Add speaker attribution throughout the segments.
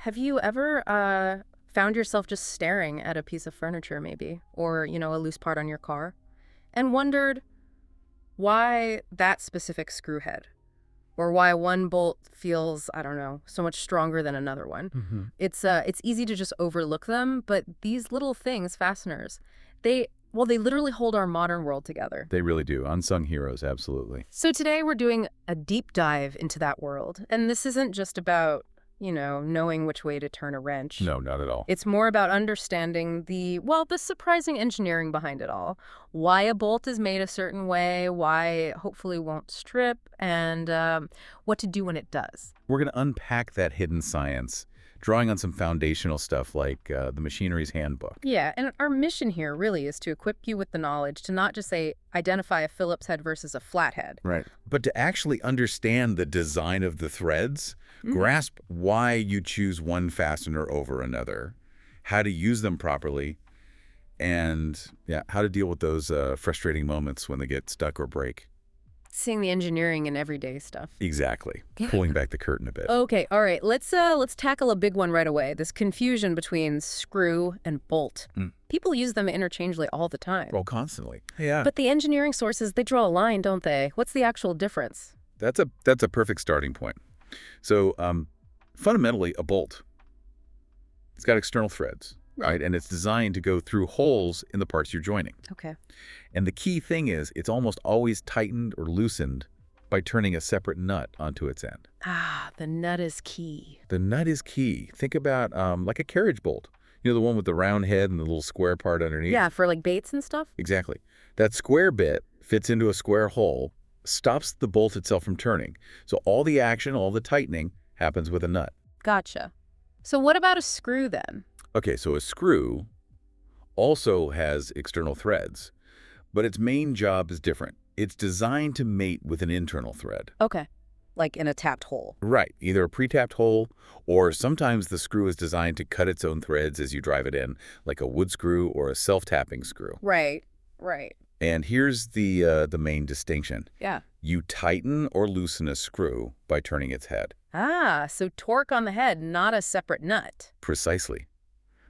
Speaker 1: Have you ever found yourself just staring at a piece of furniture, maybe, or, a loose part on your car, and wondered why that specific screw head, or why one bolt feels, I don't know, so much stronger than another one? It's easy to just overlook them, but these little things, fasteners, they literally hold our modern world together.
Speaker 2: They really do. Unsung heroes, absolutely.
Speaker 1: So today we're doing a deep dive into that world, and this isn't just about knowing which way to turn a wrench.
Speaker 2: No, not at all.
Speaker 1: It's more about understanding the surprising engineering behind it all. Why a bolt is made a certain way, why it hopefully won't strip, and what to do when it does.
Speaker 2: We're going to unpack that hidden science, drawing on some foundational stuff like the Machinery's Handbook.
Speaker 1: Yeah, and our mission here really is to equip you with the knowledge to not just say, identify a Phillips head versus a flathead.
Speaker 2: Right. But to actually understand the design of the threads, grasp why you choose one fastener over another, how to use them properly, and how to deal with those frustrating moments when they get stuck or break.
Speaker 1: Seeing the engineering in everyday stuff.
Speaker 2: Exactly. Pulling back the curtain a bit.
Speaker 1: Okay, all right. Let's tackle a big one right away. This confusion between screw and bolt. People use them interchangeably all the time.
Speaker 2: Well, constantly. Yeah.
Speaker 1: But the engineering sources, they draw a line, don't they? What's the actual difference?
Speaker 2: That's a perfect starting point. So fundamentally, a bolt, it's got external threads, right? And it's designed to go through holes in the parts you're joining.
Speaker 1: Okay.
Speaker 2: And the key thing is it's almost always tightened or loosened by turning a separate nut onto its end.
Speaker 1: Ah, the nut is key.
Speaker 2: The nut is key. Think about like a carriage bolt. You know, the one with the round head and the little square part underneath?
Speaker 1: Yeah, for like baits and stuff?
Speaker 2: Exactly. That square bit fits into a square hole, stops the bolt itself from turning. So all the action, all the tightening happens with a nut.
Speaker 1: Gotcha. So what about a screw then?
Speaker 2: Okay, so a screw also has external threads, but its main job is different. It's designed to mate with an internal thread.
Speaker 1: Okay. Like in a tapped hole.
Speaker 2: Right, either a pre-tapped hole, or sometimes the screw is designed to cut its own threads as you drive it in, like a wood screw or a self-tapping screw.
Speaker 1: Right.
Speaker 2: And here's the main distinction.
Speaker 1: Yeah.
Speaker 2: You tighten or loosen a screw by turning its head.
Speaker 1: Ah, so torque on the head, not a separate nut.
Speaker 2: Precisely.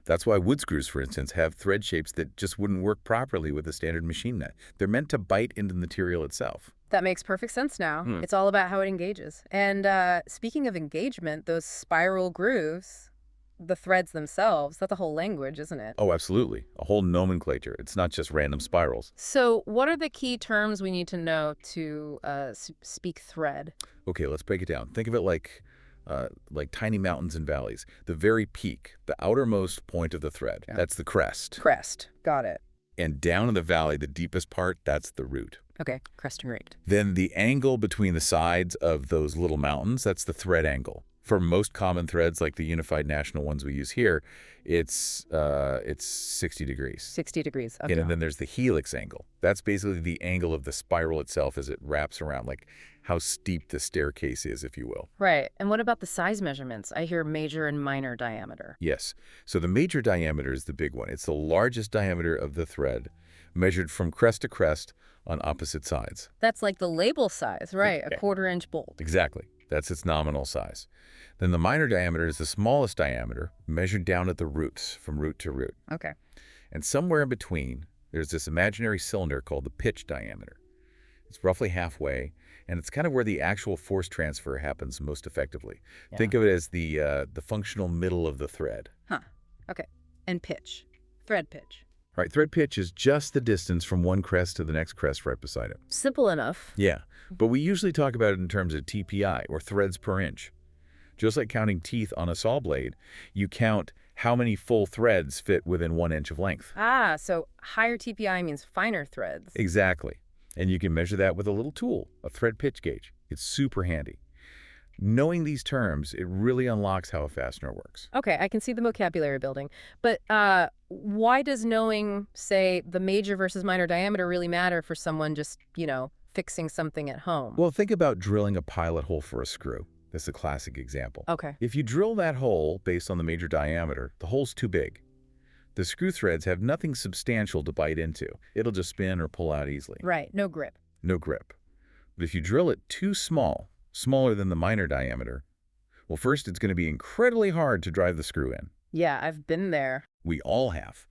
Speaker 2: That's why wood screws, for instance, have thread shapes that just wouldn't work properly with a standard machine nut. They're meant to bite into the material itself.
Speaker 1: That makes perfect sense now. It's all about how it engages. And speaking of engagement, those spiral grooves, the threads themselves, that's a whole language, isn't it?
Speaker 2: Oh, absolutely. A whole nomenclature. It's not just random spirals.
Speaker 1: So what are the key terms we need to know to speak thread?
Speaker 2: Okay, let's break it down. Think of it like tiny mountains and valleys. The very peak, the outermost point of the thread, that's the crest.
Speaker 1: Crest. Got it.
Speaker 2: And down in the valley, the deepest part, that's the root.
Speaker 1: Okay, crest and root.
Speaker 2: Then the angle between the sides of those little mountains, that's the thread angle. For most common threads, like the unified national ones we use here, it's 60 degrees.
Speaker 1: 60 degrees. Okay.
Speaker 2: And then there's the helix angle. That's basically the angle of the spiral itself as it wraps around, like how steep the staircase is, if you will.
Speaker 1: Right. And what about the size measurements? I hear major and minor diameter.
Speaker 2: Yes. So the major diameter is the big one. It's the largest diameter of the thread, measured from crest to crest on opposite sides.
Speaker 1: That's like the label size, right?
Speaker 2: Okay.
Speaker 1: A 1/4-inch bolt.
Speaker 2: Exactly. That's its nominal size. Then the minor diameter is the smallest diameter, measured down at the roots, from root to root.
Speaker 1: Okay.
Speaker 2: And somewhere in between, there's this imaginary cylinder called the pitch diameter. It's roughly halfway, and it's kind of where the actual force transfer happens most effectively.
Speaker 1: Yeah.
Speaker 2: Think of it as the functional middle of the thread.
Speaker 1: Huh. Okay. And pitch. Thread pitch.
Speaker 2: Right, thread pitch is just the distance from one crest to the next crest right beside it.
Speaker 1: Simple enough.
Speaker 2: Yeah, but we usually talk about it in terms of TPI, or threads per inch. Just like counting teeth on a saw blade, you count how many full threads fit within 1 inch of length.
Speaker 1: Ah, so higher TPI means finer threads.
Speaker 2: Exactly. And you can measure that with a little tool, a thread pitch gauge. It's super handy. Knowing these terms, it really unlocks how a fastener works.
Speaker 1: Okay, I can see the vocabulary building. But why does knowing, say, the major versus minor diameter really matter for someone just, fixing something at home?
Speaker 2: Well, think about drilling a pilot hole for a screw. That's a classic example.
Speaker 1: Okay.
Speaker 2: If you drill that hole based on the major diameter, the hole's too big. The screw threads have nothing substantial to bite into. It'll just spin or pull out easily.
Speaker 1: Right, no grip.
Speaker 2: No grip. But if you drill it too small, smaller than the minor diameter, Well, first, it's going to be incredibly hard to drive the screw in.
Speaker 1: Yeah, I've been there.
Speaker 2: We all have.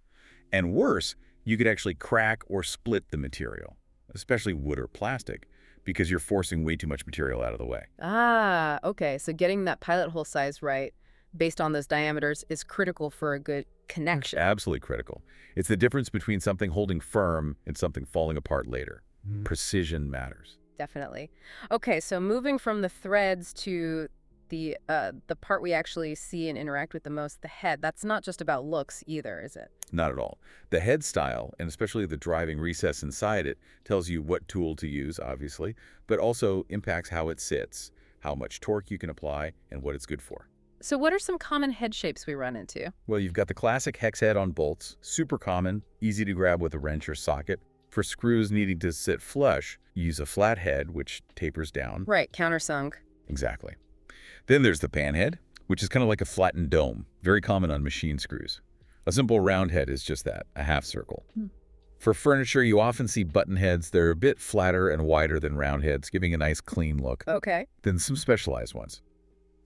Speaker 2: And worse, you could actually crack or split the material, especially wood or plastic, because you're forcing way too much material out of the way.
Speaker 1: Ah, okay. So getting that pilot hole size right based on those diameters is critical for a good connection.
Speaker 2: Absolutely critical. It's the difference between something holding firm and something falling apart later. Precision matters.
Speaker 1: Definitely. Okay, so moving from the threads to the part we actually see and interact with the most, the head. That's not just about looks either, is it?
Speaker 2: Not at all. The head style, and especially the driving recess inside it, tells you what tool to use, obviously, but also impacts how it sits, how much torque you can apply, and what it's good for.
Speaker 1: So what are some common head shapes we run into?
Speaker 2: Well, you've got the classic hex head on bolts, super common, easy to grab with a wrench or socket. For screws needing to sit flush, you use a flat head, which tapers down.
Speaker 1: Right, countersunk.
Speaker 2: Exactly. Then there's the pan head, which is kind of like a flattened dome, very common on machine screws. A simple round head is just that, a half circle. For furniture, you often see button heads. They're a bit flatter and wider than round heads, giving a nice clean look.
Speaker 1: Okay.
Speaker 2: Then some specialized ones,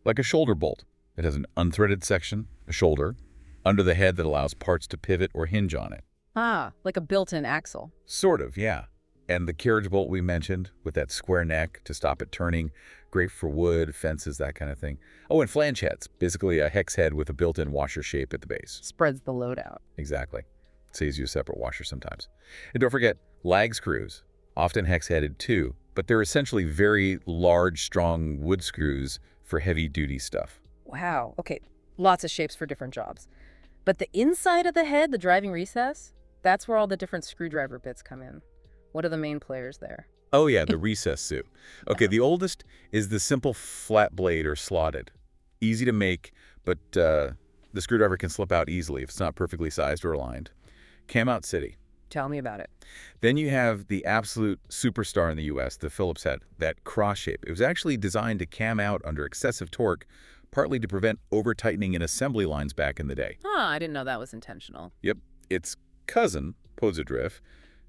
Speaker 2: like a shoulder bolt. It has an unthreaded section, a shoulder, under the head that allows parts to pivot or hinge on it.
Speaker 1: Ah, like a built-in axle.
Speaker 2: Sort of, yeah. And the carriage bolt we mentioned, with that square neck to stop it turning, great for wood, fences, that kind of thing. Oh, and flange heads, basically a hex head with a built-in washer shape at the base.
Speaker 1: Spreads the load out.
Speaker 2: Exactly. Saves you a separate washer sometimes. And don't forget, lag screws, often hex-headed too, but they're essentially very large, strong wood screws for heavy-duty stuff.
Speaker 1: Wow. Okay, lots of shapes for different jobs. But the inside of the head, the driving recess, that's where all the different screwdriver bits come in. What are the main players there?
Speaker 2: Oh yeah, the recess suit. Okay, the oldest is the simple flat blade or slotted. Easy to make, but the screwdriver can slip out easily if it's not perfectly sized or aligned. Cam out City.
Speaker 1: Tell me about it.
Speaker 2: Then you have the absolute superstar in the U.S., the Phillips head, that cross shape. It was actually designed to cam out under excessive torque, partly to prevent over-tightening in assembly lines back in the day.
Speaker 1: Ah, I didn't know that was intentional.
Speaker 2: Yep, its cousin, Posadrift,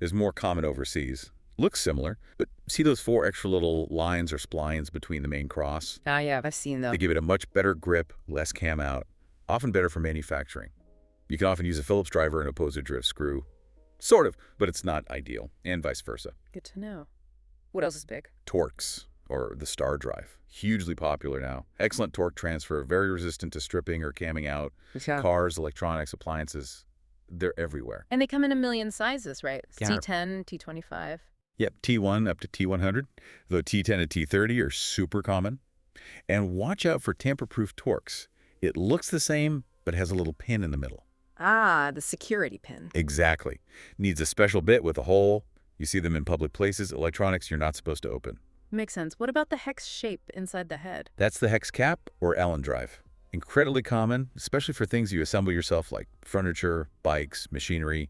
Speaker 2: is more common overseas. Looks similar, but see those 4 extra little lines or splines between the main cross?
Speaker 1: Ah, yeah, I've seen them.
Speaker 2: They give it a much better grip, less cam out, often better for manufacturing. You can often use a Phillips driver and a Posadrift screw. Sort of, but it's not ideal, and vice versa.
Speaker 1: Good to know. What else is big?
Speaker 2: Torx, or the Star Drive. Hugely popular now. Excellent torque transfer, very resistant to stripping or camming out.
Speaker 1: Yeah.
Speaker 2: Cars, electronics, appliances, they're everywhere.
Speaker 1: And they come in a million sizes, right?
Speaker 2: Yeah.
Speaker 1: T10, T25.
Speaker 2: Yep, T1 up to T100, though T10 to T30 are super common. And watch out for tamper-proof Torx. It looks the same, but has a little pin in the middle.
Speaker 1: Ah, the security pin.
Speaker 2: Exactly. Needs a special bit with a hole. You see them in public places, electronics you're not supposed to open.
Speaker 1: Makes sense. What about the hex shape inside the head?
Speaker 2: That's the hex cap or Allen drive. Incredibly common, especially for things you assemble yourself like furniture, bikes, machinery.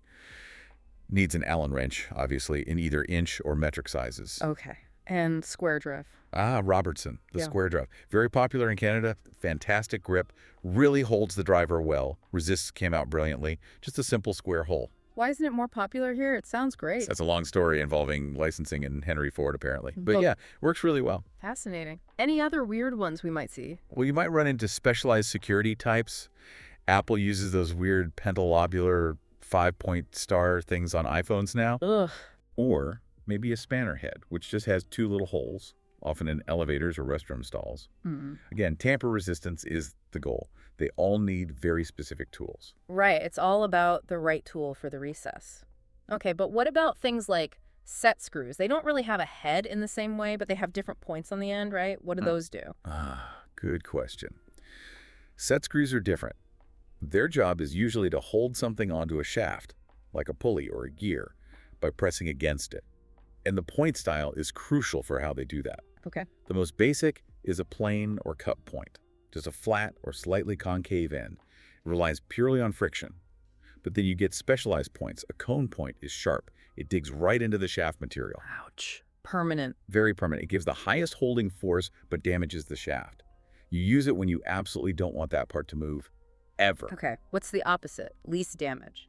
Speaker 2: Needs an Allen wrench, obviously, in either inch or metric sizes.
Speaker 1: Okay. And square drive.
Speaker 2: Ah, Robertson, the
Speaker 1: Yeah.
Speaker 2: square drive. Very popular in Canada, fantastic grip, really holds the driver well, resists came out brilliantly, just a simple square hole.
Speaker 1: Why isn't it more popular here? It sounds great.
Speaker 2: That's a long story involving licensing and Henry Ford, apparently. But
Speaker 1: Well-
Speaker 2: yeah, works really well.
Speaker 1: Fascinating. Any other weird ones we might see?
Speaker 2: Well, you might run into specialized security types. Apple uses those weird pentalobular 5-point star things on iPhones now.
Speaker 1: Ugh.
Speaker 2: Or maybe a spanner head, which just has 2 little holes, often in elevators or restroom stalls. Again, tamper resistance is the goal. They all need very specific tools.
Speaker 1: Right. It's all about the right tool for the recess. Okay, but what about things like set screws? They don't really have a head in the same way, but they have different points on the end, right? What do those do?
Speaker 2: Ah, good question. Set screws are different. Their job is usually to hold something onto a shaft, like a pulley or a gear, by pressing against it. And the point style is crucial for how they do that.
Speaker 1: Okay.
Speaker 2: The most basic is a plane or cup point, just a flat or slightly concave end. It relies purely on friction. But then you get specialized points. A cone point is sharp. It digs right into the shaft material.
Speaker 1: Ouch. Permanent.
Speaker 2: Very permanent. It gives the highest holding force but damages the shaft. You use it when you absolutely don't want that part to move, ever.
Speaker 1: Okay. What's the opposite? Least damage.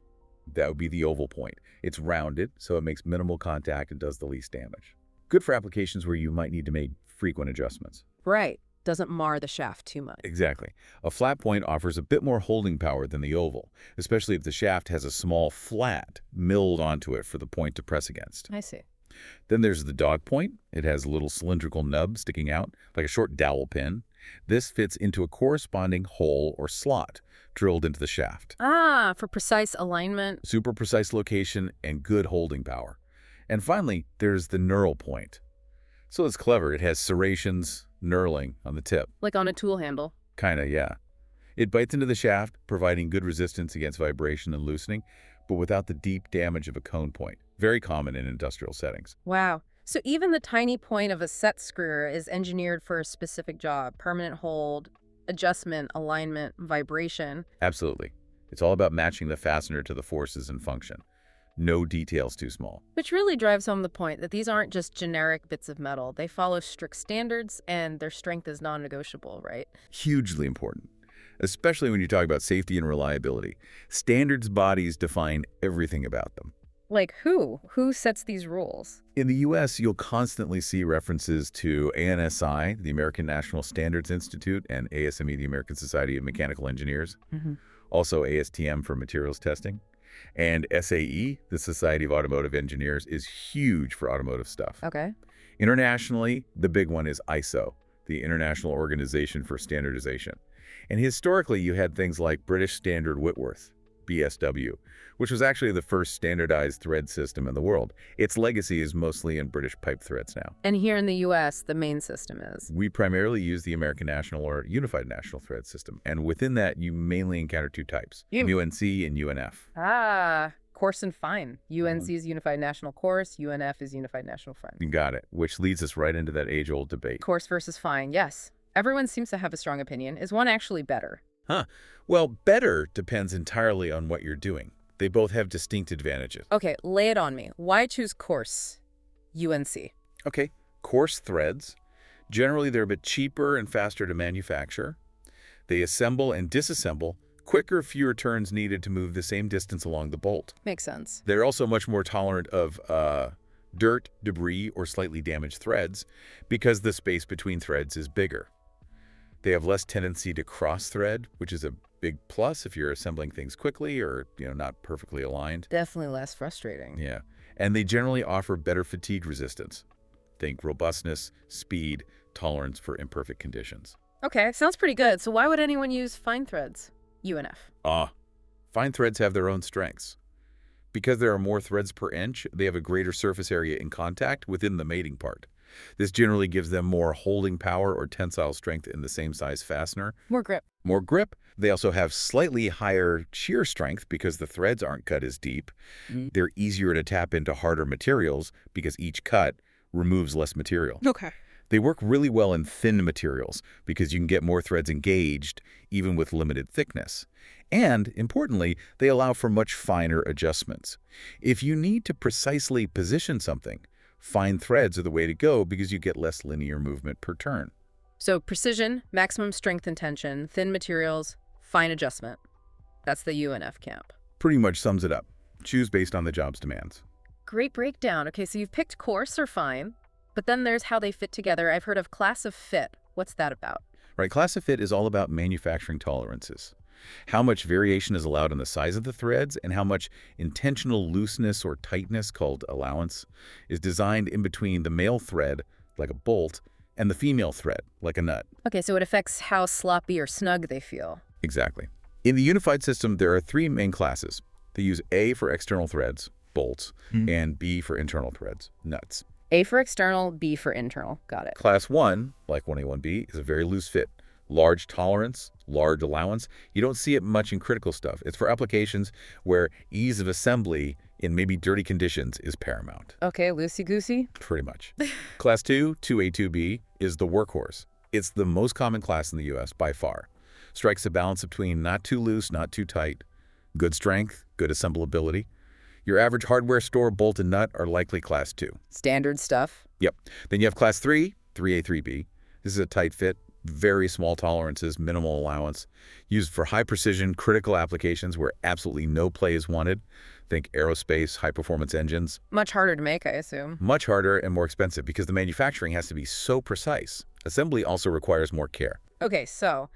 Speaker 2: That would be the oval point. It's rounded, so it makes minimal contact and does the least damage. Good for applications where you might need to make frequent adjustments.
Speaker 1: Right. doesn't mar the shaft too much.
Speaker 2: Exactly. A flat point offers a bit more holding power than the oval, especially if the shaft has a small flat milled onto it for the point to press against.
Speaker 1: I see.
Speaker 2: Then there's the dog point. It has a little cylindrical nub sticking out, like a short dowel pin. This fits into a corresponding hole or slot drilled into the shaft.
Speaker 1: Ah, for precise alignment.
Speaker 2: Super precise location and good holding power. And finally, there's the knurl point. So it's clever. It has serrations, knurling on the tip.
Speaker 1: Like on a tool handle.
Speaker 2: Kinda, yeah. It bites into the shaft, providing good resistance against vibration and loosening, but without the deep damage of a cone point. Very common in industrial settings.
Speaker 1: Wow. So even the tiny point of a set screwer is engineered for a specific job. Permanent hold, adjustment, alignment, vibration.
Speaker 2: Absolutely. It's all about matching the fastener to the forces and function. No details too small.
Speaker 1: Which really drives home the point that these aren't just generic bits of metal. They follow strict standards, and their strength is non-negotiable, right?
Speaker 2: Hugely important, especially when you talk about safety and reliability. Standards bodies define everything about them.
Speaker 1: Like who? Who sets these rules?
Speaker 2: In the U.S., you'll constantly see references to ANSI, the American National Standards Institute, and ASME, the American Society of Mechanical Engineers. Also ASTM for materials testing. And SAE, the Society of Automotive Engineers, is huge for automotive stuff.
Speaker 1: Okay.
Speaker 2: Internationally, the big one is ISO, the International Organization for Standardization. And historically, you had things like British Standard Whitworth, BSW, which was actually the first standardized thread system in the world. Its legacy is mostly in British pipe threads now.
Speaker 1: And here in the U.S., the main system is?
Speaker 2: We primarily use the American National or Unified National Thread System. And within that, you mainly encounter two types, UNC and UNF.
Speaker 1: Ah, coarse and fine. UNC is Unified National Coarse, UNF is Unified National Fine.
Speaker 2: You got it, which leads us right into that age-old debate.
Speaker 1: Coarse versus fine, yes. Everyone seems to have a strong opinion. Is one actually better?
Speaker 2: Well, better depends entirely on what you're doing. They both have distinct advantages.
Speaker 1: Okay, lay it on me. Why choose coarse? UNC.
Speaker 2: Okay, coarse threads. Generally, they're a bit cheaper and faster to manufacture. They assemble and disassemble quicker, fewer turns needed to move the same distance along the bolt.
Speaker 1: Makes sense.
Speaker 2: They're also much more tolerant of dirt, debris, or slightly damaged threads because the space between threads is bigger. They have less tendency to cross-thread, which is a big plus if you're assembling things quickly or, not perfectly aligned.
Speaker 1: Definitely less frustrating.
Speaker 2: Yeah. And they generally offer better fatigue resistance. Think robustness, speed, tolerance for imperfect conditions.
Speaker 1: Okay, sounds pretty good. So why would anyone use fine threads? UNF.
Speaker 2: Fine threads have their own strengths. Because there are more threads per inch, they have a greater surface area in contact within the mating part. This generally gives them more holding power or tensile strength in the same size fastener.
Speaker 1: More grip.
Speaker 2: More grip. They also have slightly higher shear strength because the threads aren't cut as deep. They're easier to tap into harder materials because each cut removes less material.
Speaker 1: Okay.
Speaker 2: They work really well in thin materials because you can get more threads engaged even with limited thickness. And, importantly, they allow for much finer adjustments. If you need to precisely position something, fine threads are the way to go because you get less linear movement per turn.
Speaker 1: So precision, maximum strength and tension, thin materials, fine adjustment. That's the UNF camp.
Speaker 2: Pretty much sums it up. Choose based on the job's demands.
Speaker 1: Great breakdown. Okay, so you've picked coarse or fine, but then there's how they fit together. I've heard of class of fit. What's that about?
Speaker 2: Right, class of fit is all about manufacturing tolerances. How much variation is allowed in the size of the threads and how much intentional looseness or tightness, called allowance, is designed in between the male thread, like a bolt, and the female thread, like a nut.
Speaker 1: Okay, so it affects how sloppy or snug they feel.
Speaker 2: Exactly. In the unified system, there are three main classes. They use A for external threads, bolts, and B for internal threads, nuts.
Speaker 1: A for external, B for internal. Got it.
Speaker 2: Class 1, like 1A1B, is a very loose fit. Large tolerance, large allowance. You don't see it much in critical stuff. It's for applications where ease of assembly in maybe dirty conditions is paramount.
Speaker 1: Okay, loosey-goosey?
Speaker 2: Pretty much. Class 2, 2A2B, is the workhorse. It's the most common class in the U.S. by far. Strikes a balance between not too loose, not too tight. Good strength, good assemblability. Your average hardware store bolt and nut are likely Class 2.
Speaker 1: Standard stuff.
Speaker 2: Yep. Then you have Class 3, 3A3B. This is a tight fit, Very small tolerances, minimal allowance, used for high-precision, critical applications where absolutely no play is wanted. Think aerospace, high-performance engines.
Speaker 1: Much harder to make, I assume.
Speaker 2: Much harder and more expensive because the manufacturing has to be so precise. Assembly also requires more care.
Speaker 1: Okay, so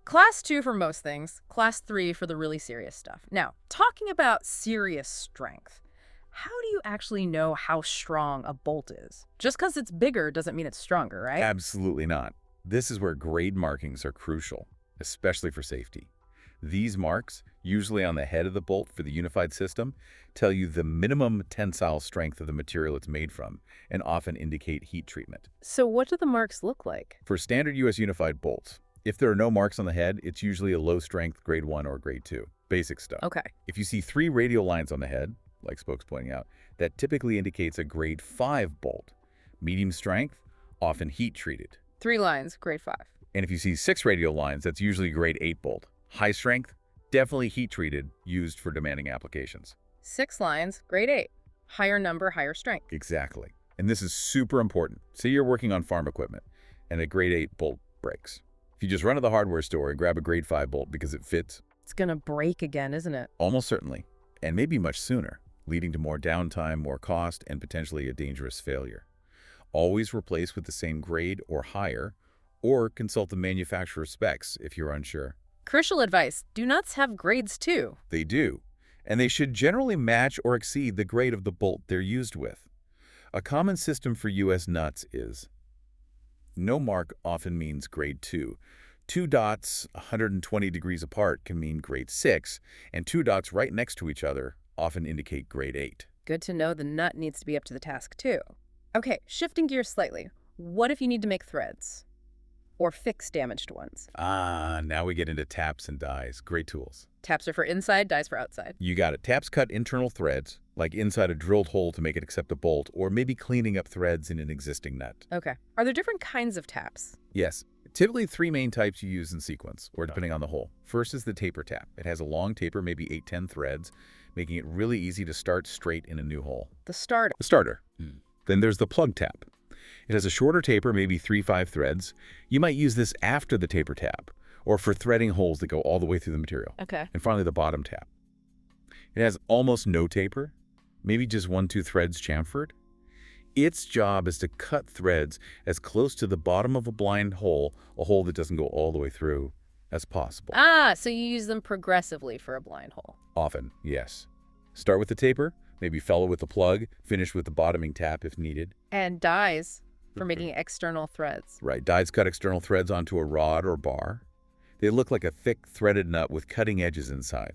Speaker 1: class 2 for most things, class 3 for the really serious stuff. Now, talking about serious strength, how do you actually know how strong a bolt is? Just because it's bigger doesn't mean it's stronger, right?
Speaker 2: Absolutely not. This is where grade markings are crucial, especially for safety. These marks, usually on the head of the bolt for the unified system, tell you the minimum tensile strength of the material it's made from and often indicate heat treatment.
Speaker 1: So what do the marks look like?
Speaker 2: For standard U.S. unified bolts, if there are no marks on the head, it's usually a low-strength grade 1 or grade 2. Basic stuff.
Speaker 1: Okay.
Speaker 2: If you see 3 radial lines on the head, like Spoke's pointing out, that typically indicates a grade 5 bolt. Medium strength, often heat-treated.
Speaker 1: 3 lines, grade 5.
Speaker 2: And if you see 6 radial lines, that's usually grade 8 bolt. High strength, definitely heat-treated, used for demanding applications.
Speaker 1: 6 lines, grade 8. Higher number, higher strength.
Speaker 2: Exactly. And this is super important. Say you're working on farm equipment, and a grade 8 bolt breaks. If you just run to the hardware store and grab a grade 5 bolt because it fits,
Speaker 1: It's gonna break again, isn't it?
Speaker 2: almost certainly, and maybe much sooner, leading to more downtime, more cost, and potentially a dangerous failure. Always replace with the same grade or higher, or consult the manufacturer's specs if you're unsure.
Speaker 1: Crucial advice, do nuts have grades too?
Speaker 2: They do, and they should generally match or exceed the grade of the bolt they're used with. A common system for U.S. nuts is no mark often means grade 2. 2 dots 120 degrees apart can mean grade 6, and 2 dots right next to each other often indicate grade 8.
Speaker 1: Good to know the nut needs to be up to the task too. Okay, shifting gears slightly. What if you need to make threads? Or fix damaged ones?
Speaker 2: Now we get into taps and dies. Great tools.
Speaker 1: Taps are for inside, dies for outside.
Speaker 2: You got it. Taps cut internal threads, like inside a drilled hole to make it accept a bolt, or maybe cleaning up threads in an existing nut.
Speaker 1: Okay. Are there different kinds of taps?
Speaker 2: Yes. Typically 3 main types you use in sequence, or depending on the hole. First is the taper tap. It has a long taper, maybe 8-10 threads, making it really easy to start straight in a new hole.
Speaker 1: The starter.
Speaker 2: The starter. Then there's the plug tap. It has a shorter taper, maybe 3-5 threads. You might use this after the taper tap, or for threading holes that go all the way through the material.
Speaker 1: Okay.
Speaker 2: And finally, the bottom tap. It has almost no taper, maybe just 1-2 threads chamfered. Its job is to cut threads as close to the bottom of a blind hole, a hole that doesn't go all the way through, as possible.
Speaker 1: So you use them progressively for a blind hole.
Speaker 2: Often, yes. Start with the taper, maybe follow with the plug, finish with the bottoming tap if needed.
Speaker 1: And dies for making external threads.
Speaker 2: Right, dies cut external threads onto a rod or bar. They look like a thick, threaded nut with cutting edges inside.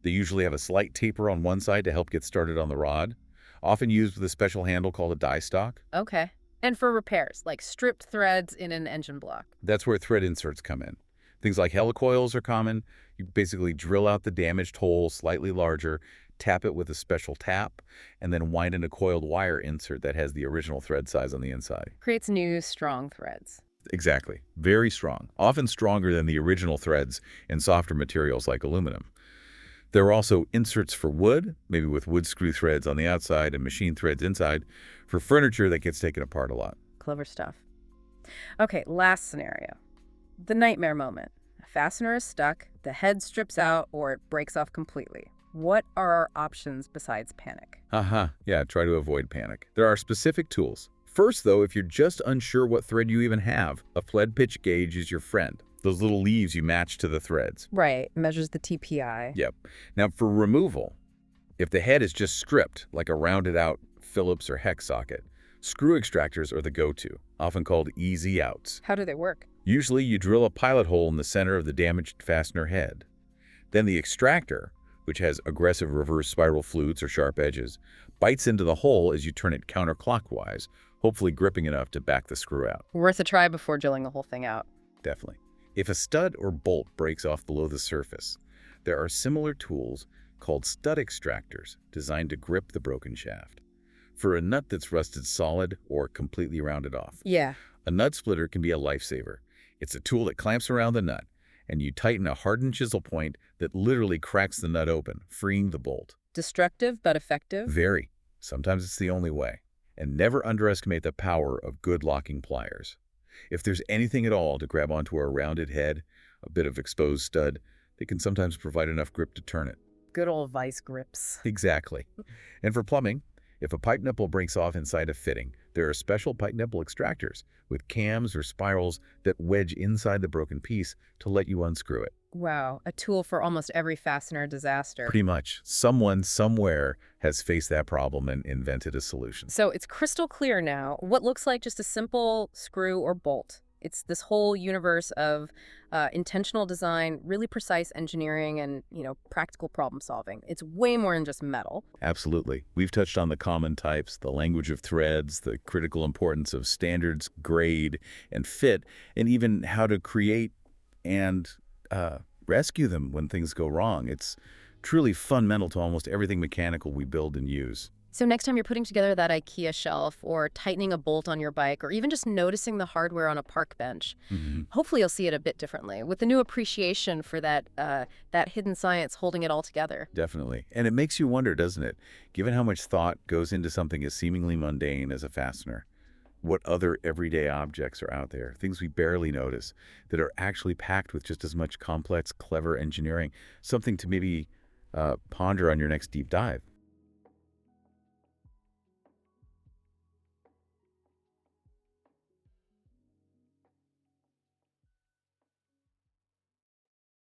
Speaker 2: They usually have a slight taper on one side to help get started on the rod, often used with a special handle called a die stock.
Speaker 1: Okay. And for repairs, like stripped threads in an engine block.
Speaker 2: That's where thread inserts come in. Things like helicoils are common. You basically drill out the damaged hole slightly larger, tap it with a special tap, and then wind in a coiled wire insert that has the original thread size on the inside.
Speaker 1: Creates new, strong threads.
Speaker 2: Exactly. Very strong. Often stronger than the original threads in softer materials like aluminum. There are also inserts for wood, maybe with wood screw threads on the outside and machine threads inside, for furniture that gets taken apart a lot.
Speaker 1: Clever stuff. Okay, last scenario. The nightmare moment. A fastener is stuck, the head strips out, or it breaks off completely. What are our options besides panic?
Speaker 2: Yeah, try to avoid panic. There are specific tools. First, though, if you're just unsure what thread you even have, a fled pitch gauge is your friend. Those little leaves you match to the threads.
Speaker 1: Right, measures the TPI.
Speaker 2: Yep. Now, for removal, if the head is just stripped, like a rounded-out Phillips or hex socket, screw extractors are the go-to, often called easy outs.
Speaker 1: How do they work?
Speaker 2: Usually, you drill a pilot hole in the center of the damaged fastener head. Then the extractor, which has aggressive reverse spiral flutes or sharp edges, bites into the hole as you turn it counterclockwise, hopefully gripping enough to back the screw out.
Speaker 1: Worth a try before drilling the whole thing out.
Speaker 2: Definitely. If a stud or bolt breaks off below the surface, there are similar tools called stud extractors designed to grip the broken shaft. For a nut that's rusted solid or completely rounded off,
Speaker 1: Yeah.
Speaker 2: a nut splitter can be a lifesaver. It's a tool that clamps around the nut, and you tighten a hardened chisel point that literally cracks the nut open, freeing the bolt.
Speaker 1: Destructive but effective?
Speaker 2: Very. Sometimes it's the only way. And never underestimate the power of good locking pliers. If there's anything at all to grab onto a rounded head, a bit of exposed stud, they can sometimes provide enough grip to turn it.
Speaker 1: Good old vice grips.
Speaker 2: Exactly. And for plumbing, if a pipe nipple breaks off inside a fitting, there are special pipe nipple extractors with cams or spirals that wedge inside the broken piece to let you unscrew it.
Speaker 1: Wow, a tool for almost every fastener disaster.
Speaker 2: Pretty much. Someone somewhere has faced that problem and invented a solution.
Speaker 1: So it's crystal clear now what looks like just a simple screw or bolt. It's this whole universe of intentional design, really precise engineering, and, practical problem solving. It's way more than just metal.
Speaker 2: Absolutely. We've touched on the common types, the language of threads, the critical importance of standards, grade, and fit, and even how to create and rescue them when things go wrong. It's truly fundamental to almost everything mechanical we build and use.
Speaker 1: So next time you're putting together that IKEA shelf or tightening a bolt on your bike or even just noticing the hardware on a park bench, hopefully you'll see it a bit differently with the new appreciation for that hidden science holding it all together.
Speaker 2: Definitely. And it makes you wonder, doesn't it? Given how much thought goes into something as seemingly mundane as a fastener, what other everyday objects are out there, things we barely notice, that are actually packed with just as much complex, clever engineering, something to maybe ponder on your next deep dive.